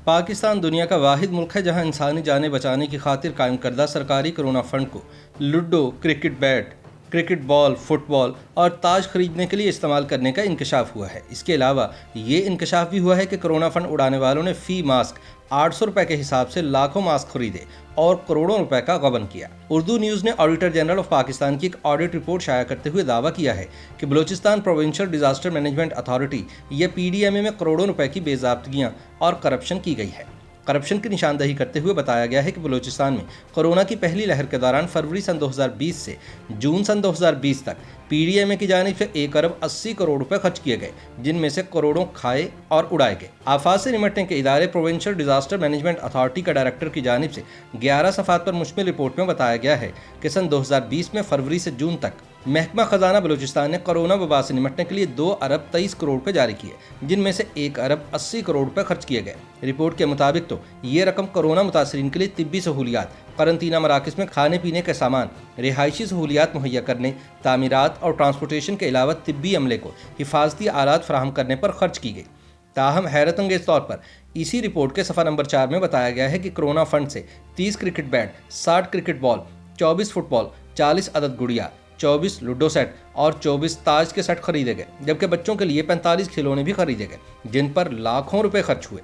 पाकिस्तान दुनिया का वाहिद मुल्क है जहां इंसानी जानें बचाने की खातिर कायम करदा सरकारी कोरोना फंड को ludo, cricket bat, cricket ball, football और ताज खरीदने के लिए इस्तेमाल करने का इंकशाफ हुआ है। इसके अलावा ये इंकशाफ भी हुआ है कि कोरोना फंड उड़ाने वालों ने फी मास्क 800 रुपए के हिसाब से लाखों मास्क खरीदे और करोड़ों रुपए का गबन किया। उर्दू न्यूज़ ने ऑडिटर जनरल ऑफ पाकिस्तान की एक ऑडिट रिपोर्ट शाया करते हुए दावा किया है कि Balochistan provincial disaster management authority या PDMA में करोड़ों रुपए की बेज़ाब्तगियां और करप्शन की गई है। करप्शन की निशानदही करते हुए बताया गया है कि बलूचिस्तान में कोरोना की पहली लहर के दौरान फरवरी सन 2020 से जून सन 2020 तक PDMA की जानिब से 1 अरब 80 करोड़ रुपए खर्च किए गए, जिनमें से करोड़ों खाए और उड़ाए गए। आफात से निपटने के इदारे प्रोविंशियल डिजास्टर मैनेजमेंट अथॉरिटी का डायरेक्टर की जानिब से 11 सफ़ात पर मुश्तमिल रिपोर्ट में बताया गया है कि सन 2020 में फरवरी से जून तक महकमा खजाना बलूचिस्तान ने कोरोना वबा से निपटने के लिए 2 अरब 23 करोड़ रुपए जारी किए, जिनमें से 1 अरब 80 करोड़ रुपए खर्च किए गए। रिपोर्ट के मुताबिक तो ये रकम कोरोना मुतासरीन के लिए तिब्बी सहूलियात, करंतना मराकज़ में खाने पीने के सामान, रिहायशी सहूलियात मुहैया करने, तामीरात और ट्रांसपोर्टेशन के अलावा तिब्बी अमले को हिफाजती आलात फराहम करने पर खर्च की गई। ताहम हैरत अंगेज तौर पर इसी रिपोर्ट के सफ़ा नंबर 4 में बताया गया है कि कोरोना फंड से 30 cricket bat, 60 cricket ball, 24 football, 40 अदद गुड़िया, 24 लूडो सेट और 24 ताज के सेट खरीदे गए, जबकि बच्चों के लिए 45 खिलौने भी खरीदे गए, जिन पर लाखों रुपए खर्च हुए।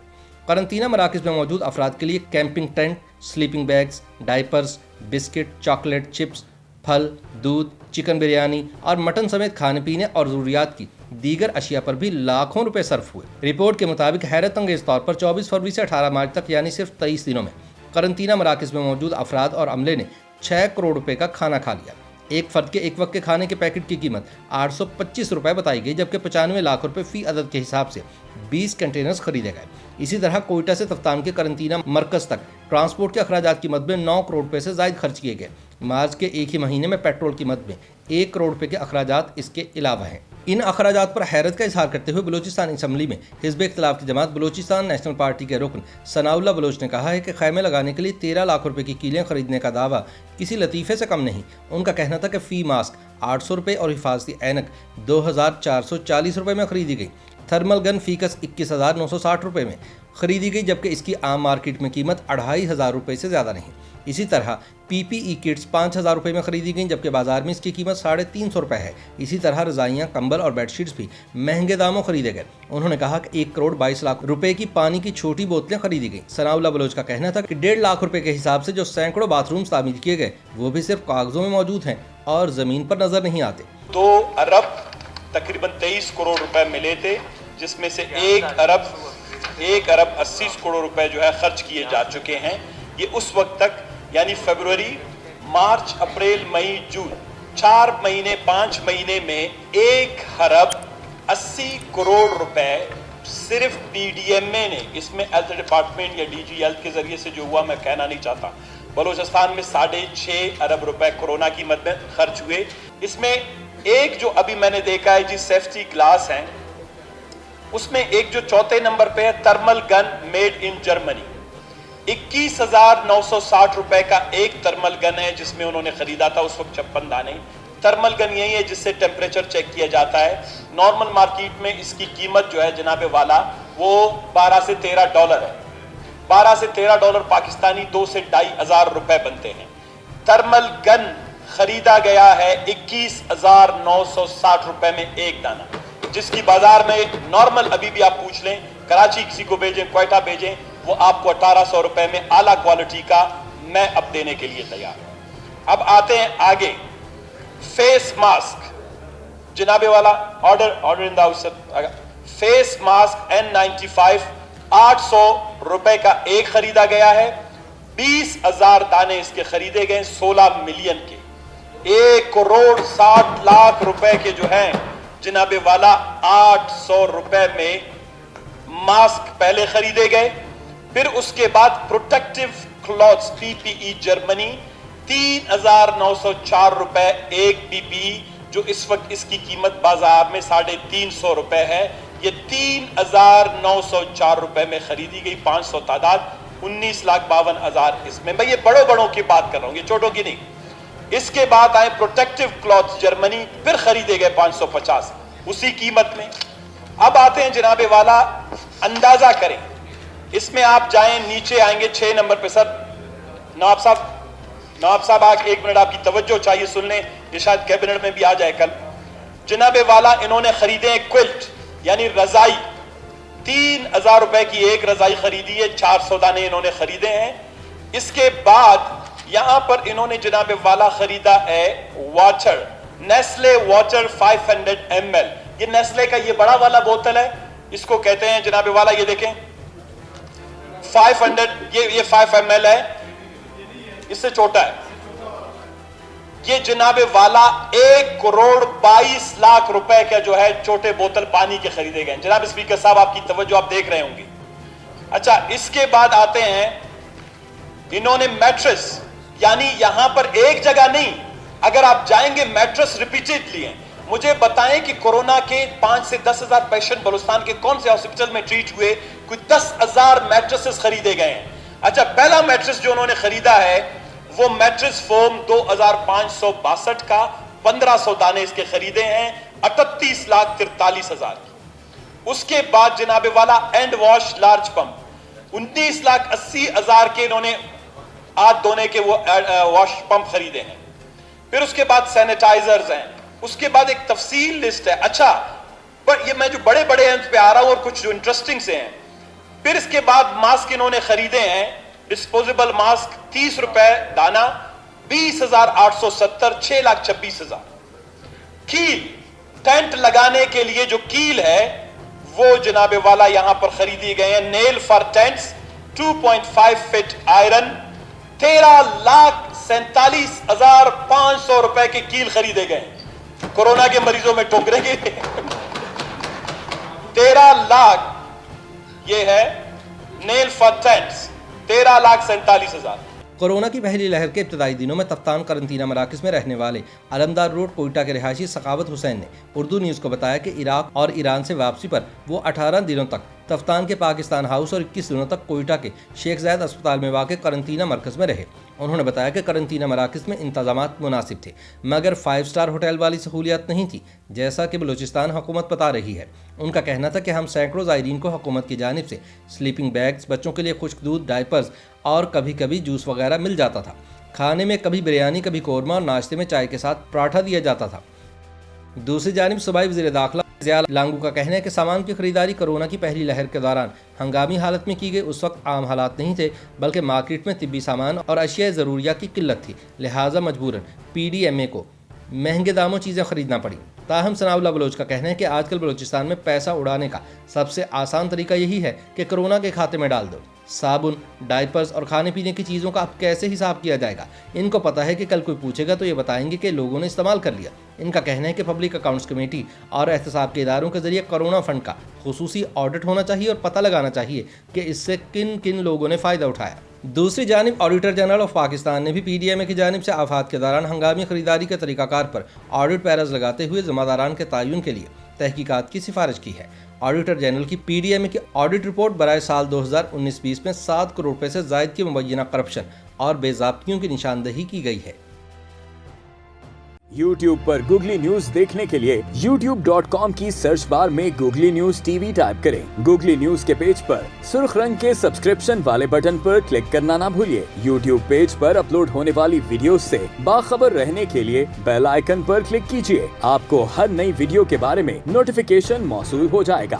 करंतना मराकज़ में मौजूद अफराद के लिए camping tent, sleeping bags, diapers, biscuit, chocolate, chips, फल, दूध, चिकन बिरयानी और मटन समेत खाने पीने और ज़रूरियात की दीगर अशिया पर भी लाखों रुपए सर्फ हुए। रिपोर्ट के मुताबिक हैरत अंगेज तौर पर 24 फरवरी से 18 मार्च तक यानी सिर्फ 23 दिनों में करंतना मराकज़ में मौजूद अफराद और अमले ने 6 करोड़ रुपए का खाना खा लिया। एक फर्द के एक वक्त के खाने के पैकेट की कीमत 825 रुपए बताई गई, जबकि 95 लाख रुपए फी अदद के हिसाब से 20 कंटेनर्स खरीदे गए। इसी तरह कोयटा से तफ्तान के करंतना मरकज़ तक ट्रांसपोर्ट के अखराजात की मद में 9 करोड़ रुपए से ज़ायद खर्च किए गए। मार्च के एक ही महीने में पेट्रोल की मद में 1 करोड़ रुपए के अखराजात इसके अलावा हैं। इन अखराजात पर हैरत का इजहार करते हुए बलूचिस्तान असम्बली में हिज़्ब इख्तिलाफ की जमात बलूचिस्तान नेशनल पार्टी के रुकन सनाउल्लाह बलोच ने कहा है कि खैमे लगाने के लिए 13 लाख रुपए की कीलें खरीदने का दावा किसी लतीफ़े से कम नहीं। उनका कहना था कि फ़ी मास्क 800 रुपये और हिफाजती ऐनक 2440 रुपये में खरीदी गई। थर्मल गन फीकस 21,960 रुपये में खरीदी गई, जबकि इसकी आम मार्केट में कीमत 2500 रुपये से ज़्यादा नहीं। इसी तरह PPE किट्स 5000 रुपये में खरीदी गई, जबकि बाजार में इसकी कीमत 350 रुपये है। इसी तरह रज़ाइयाँ, कंबल और बेडशीट्स भी महंगे दामों खरीदे गए। उन्होंने कहा कि 1 करोड़ 22 लाख रुपए की पानी की छोटी बोतलें खरीदी गई। सनाउल्लाह बलोच का कहना था कि 1.5 लाख रुपए के हिसाब से जो सैकड़ों बाथरूम्स तामीर किए गए वो भी सिर्फ कागजों में मौजूद हैं और ज़मीन पर नजर नहीं आते। 2 अरब तकरीबन 23 करोड़ रुपए मिले थे, जिसमें से 1 अरब 80 करोड़ रुपए जो है खर्च किए जा चुके हैं। ये उस वक्त तक यानी फरवरी, मार्च, अप्रैल, मई, जून 4 महीने 5 महीने में 1 अरब 80 करोड़ रुपए सिर्फ PDMA ने, इसमें हेल्थ डिपार्टमेंट या DG हेल्थ के जरिए से जो हुआ मैं कहना नहीं चाहता। बलूचिस्तान में 6.5 अरब रुपए कोरोना की मद में खर्च हुए। इसमें एक जो अभी मैंने देखा है जी सेफ्टी ग्लास हैं, उसमें एक जो 4थे नंबर पे है thermal gun made in Germany, 21,960 रुपए का एक थर्मल गन है, जिसमें उन्होंने खरीदा था उस वक्त 56 दाने। थर्मल गन यही है जिससे टेम्परेचर चेक किया जाता है। नॉर्मल मार्केट में इसकी कीमत जो है जनाबे वाला वो 12 से 13 डॉलर है। 12 से 13 डॉलर पाकिस्तानी 2 से 2,500 रुपए बनते हैं। थर्मल गन खरीदा गया है 21,960 रुपए में एक दाना, जिसकी बाजार में नॉर्मल अभी भी आप पूछ लें, कराची किसी को भेजें, क्वेटा भेजें, वो आपको 1800 रुपए में आला क्वालिटी का मैं अब देने के लिए तैयार हूं। अब आते हैं आगे, फेस मास्क जनाबे वाला order in the house. Face mask N95 800 रुपए का एक खरीदा गया है। 20,000 दाने इसके खरीदे गए, 16 मिलियन के। 1 करोड़ 60 लाख रुपए के जो हैं जनाबे वाला 800 रुपए में मास्क पहले खरीदे गए। फिर उसके बाद प्रोटेक्टिव क्लॉथ्स PPE जर्मनी 3,904 रुपए एक PPE, जो इस वक्त इसकी कीमत बाजार में 350 रुपए है। ये 3,904 रुपए में खरीदी गई, 500 तादाद, 19,52,000 इसमें। मैं ये बड़ों की बात कर रहा हूं, ये छोटों की नहीं। इसके बाद आए प्रोटेक्टिव क्लॉथ जर्मनी, फिर खरीदे गए 550 उसी कीमत में। अब आते हैं जनाबे वाला, अंदाजा करें اس میں آپ جائیں, نیچے آئیں گے 6 نمبر پہ. سر نواب صاحب آج 1 منٹ آپ کی توجہ چاہیے, سن لیں, یہ شاید کیبنٹ میں بھی آ جائے کل. جناب والا انہوں نے خریدے کوئلٹ یعنی رضائی, 3000 روپے کی ایک رضائی خریدی ہے, 400 دانے انہوں نے خریدے ہیں. اس کے بعد یہاں پر انہوں نے جناب والا خریدا ہے واٹر, نیسلے واٹر 500 ml. یہ نیسلے کا یہ بڑا والا بوتل ہے, اس کو کہتے ہیں جناب والا, یہ دیکھیں 500, یہ 5 ml ہے, اس سے چھوٹا ہے. یہ جناب والا 1 کروڑ 22 لاکھ روپے کا جو ہے چھوٹے بوتل پانی کے خریدے گئے. جناب اسپیکر صاحب آپ کی توجہ آپ دیکھ رہے ہوں گے. اچھا, اس کے بعد آتے ہیں انہوں نے میٹرس, یعنی یہاں پر ایک جگہ نہیں, اگر آپ جائیں گے میٹرس ریپیٹڈلی ہیں. مجھے بتائیں کہ کورونا کے 5 سے 10 ہزار پیشنٹ بلوچستان کے کون سے ہاسپٹل میں ٹریٹ ہوئے, کوئی 10,000 میٹرسز خریدے گئے ہیں. اچھا, پہلا میٹرس جو انہوں نے خریدا ہے وہ میٹرس فوم 2562 کا 1500 دانے اس کے خریدے ہیں, 38,43,000 کی. اس کے بعد جناب والا اینڈ واش لارج پمپ 19,80,000 کے انہوں نے ہاتھ دھونے کے وہ واش پمپ خریدے ہیں. پھر اس کے بعد سینیٹائزرز ہیں. اس کے بعد ایک تفصیل لسٹ ہے. اچھا, پر یہ میں جو بڑے بڑے ہیں پہ آ رہا ہوں اور کچھ جو انٹرسٹنگ سے ہیں. پھر اس کے بعد ماسک انہوں نے خریدے ہیں, ڈسپوزیبل ماسک 30 روپے دانا, 20,870, 6,26,000. کیل, ٹینٹ لگانے کے لیے جو کیل ہے وہ جناب والا یہاں پر خریدی گئے ہیں. نیل فار ٹینٹس 2.5 فٹ آئرن, 13,47,500 روپے کے کیل خریدے گئے. کورونا کے مریضوں میں ٹوکرے کے 13 لاکھ یہ ہے نیل فار ٹینٹس, 13,47,000. کورونا کی پہلی لہر کے ابتدائی دنوں میں تفتان قرنطینہ مراکز میں رہنے والے علمدار روڈ کوئٹہ کے رہائشی سخاوت حسین نے اردو نیوز کو بتایا کہ عراق اور ایران سے واپسی پر وہ 18 دنوں تک تفتان کے پاکستان ہاؤس اور 21 دنوں تک کوئٹہ کے شیخ زاید اسپتال میں واقع قرنطینہ مرکز میں رہے. انہوں نے بتایا کہ قرنطینہ مراکز میں انتظامات مناسب تھے مگر 5 سٹار ہوٹل والی سہولیات نہیں تھی جیسا کہ بلوچستان حکومت بتا رہی ہے. ان کا کہنا تھا کہ ہم سینکڑوں زائرین کو حکومت کی جانب سے سلیپنگ بیگز, بچوں کے لیے خشک دودھ, ڈائپرز اور کبھی کبھی جوس وغیرہ مل جاتا تھا. کھانے میں کبھی بریانی, کبھی قورمہ اور ناشتے میں چائے کے ساتھ پراٹھا دیا جاتا تھا. دوسری جانب صوبائی وزیر داخلہ ضیاء لانگو کا کہنا ہے کہ سامان کی خریداری کورونا کی پہلی لہر کے دوران ہنگامی حالت میں کی گئی. اس وقت عام حالات نہیں تھے بلکہ مارکیٹ میں طبی سامان اور اشیاء ضروریہ کی قلت تھی, لہٰذا مجبوراً PDMA کو مہنگے داموں چیزیں خریدنا پڑی. تاہم ثناء اللہ بلوچ کا کہنا ہے کہ آج کل بلوچستان میں پیسہ اڑانے کا سب سے آسان طریقہ یہی ہے کہ کورونا کے کھاتے میں ڈال دو. صابن, ڈائپرز اور کھانے پینے کی چیزوں کا اب کیسے حساب کیا جائے گا؟ ان کو پتہ ہے کہ کل کوئی پوچھے گا تو یہ بتائیں گے کہ لوگوں نے استعمال کر لیا. ان کا کہنا ہے کہ پبلک اکاؤنٹس کمیٹی اور احتساب کے اداروں کے ذریعے کورونا فنڈ کا خصوصی آڈٹ ہونا چاہیے اور پتہ لگانا چاہیے کہ اس سے کن کن لوگوں نے فائدہ اٹھایا. دوسری جانب آڈیٹر جنرل آف پاکستان نے بھی PDMA کی جانب سے آفات کے دوران ہنگامی خریداری کے طریقہ کار پر آڈٹ پیراز لگاتے ہوئے ذمہ داران کے تعین کے لیے تحقیقات کی سفارش کی ہے. آڈیٹر جنرل کی PDMA کی آڈٹ رپورٹ برائے سال 2019-20 میں 7 کروڑ روپے سے زائد کی مبینہ کرپشن اور بے ضابطگیوں کی نشاندہی کی گئی ہے. YouTube پر گوگلی نیوز دیکھنے کے لیے youtube.com کی سرچ بار میں گوگلی نیوز TV ٹائپ کریں. گوگلی نیوز کے پیج پر سرخ رنگ کے سبسکرپشن والے بٹن پر کلک کرنا نہ بھولیے. YouTube پیج پر اپلوڈ ہونے والی ویڈیوز سے باخبر رہنے کے لیے بیل آئیکن پر کلک کیجیے. آپ کو ہر نئی ویڈیو کے بارے میں نوٹیفیکیشن موصول ہو جائے گا.